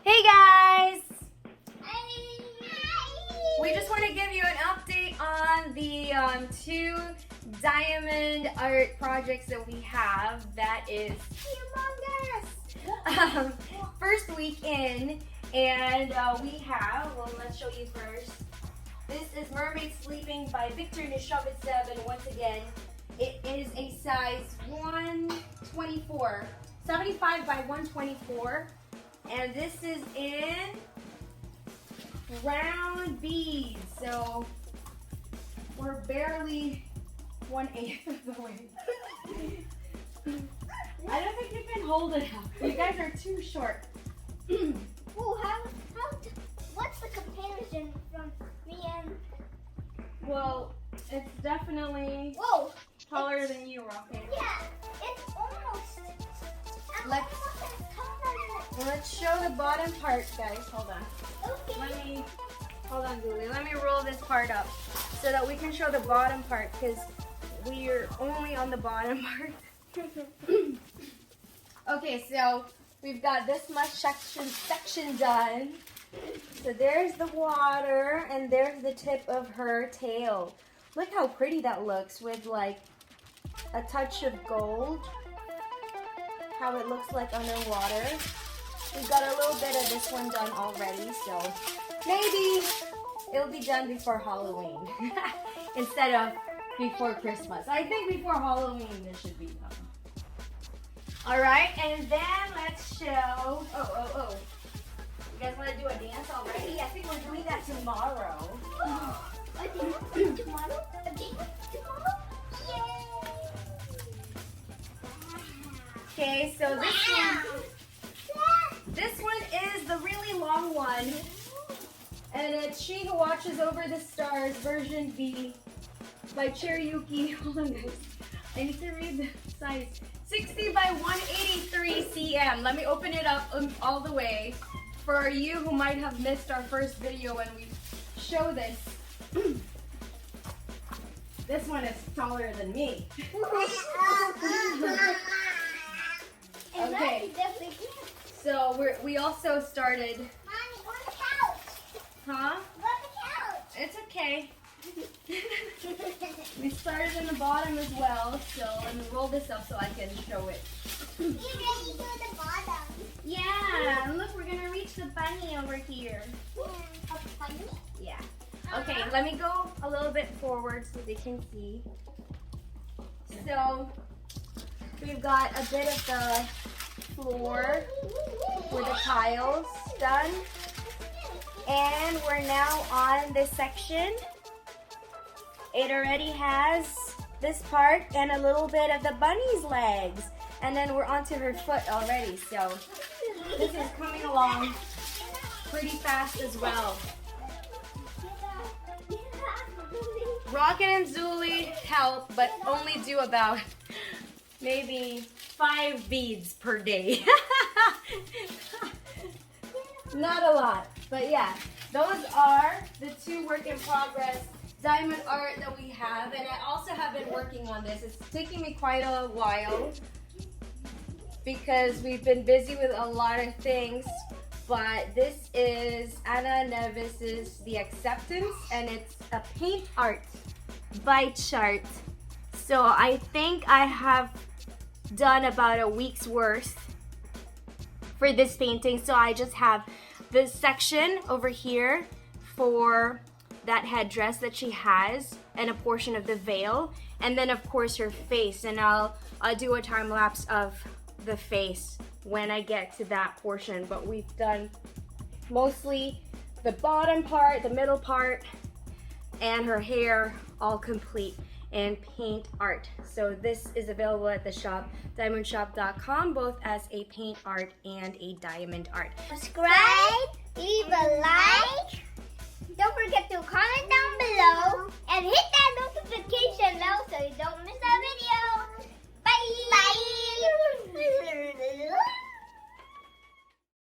Hey guys! Hi. We just want to give you an update on the two diamond art projects that we have. That is humongous! First week in, and we have, well, let's show you first. This is Mermaid Sleeping by Victor Nishovitsev, and once again, it is a size 124, 75 by 124. And this is in round beads, so we're barely 1/8 of the way. I don't think you can hold it up. You guys are too short. Oh, what's the comparison from me and... Well, it's definitely Whoa! taller than you, Rocket. Yeah, it's almost... Let's show the bottom part, guys. Hold on. Okay. Hold on, Julie. Let me roll this part up so that we can show the bottom part, because we're only on the bottom part. Okay, so we've got this much section done. So there's the water, and there's the tip of her tail. Look how pretty that looks with like a touch of gold. How it looks like underwater. We've got a little bit of this one done already, so maybe it'll be done before Halloween instead of before Christmas. I think before Halloween this should be done. Alright, and then let's show, oh. You guys want to do a dance already? I think we're doing that tomorrow. A dance tomorrow? A dance tomorrow? Yay! Okay, so this one is the really long one, and it's She Who Watches Over the Stars, version B, by CHERRIUKI. Hold on, guys. I need to read the size. 60 by 183 cm. Let me open it up all the way for you who might have missed our first video when we show this. This one is taller than me. Okay. So we also started. Mommy, on the couch. Huh? On the couch. It's okay. We started in the bottom as well, so let me roll this up so I can show it. You ready to the bottom? Yeah, and look, we're gonna reach the bunny over here. A bunny? Yeah. Okay, let me go a little bit forward so they can see. So we've got a bit of the floor with the tiles done, and we're now on this section. It already has this part and a little bit of the bunny's legs, and then we're onto her foot already, so this is coming along pretty fast as well. Rocket and Zuli help, but only do about maybe 5 beads per day. Not a lot, but yeah, those are the two work in progress diamond art that we have, and I also have been working on this. It's taking me quite a while because we've been busy with a lot of things, but this is Anna Nevis's The Acceptance, and it's a paint art by chart. So I think I have done about a week's worth for this painting. So I just have this section over here for that headdress that she has and a portion of the veil, and then of course her face, and I'll do a time lapse of the face when I get to that portion. But we've done mostly the bottom part, the middle part, and her hair all complete in paint art. So this is available at the shop, diamondshop.com, both as a paint art and a diamond art. Subscribe, leave a like,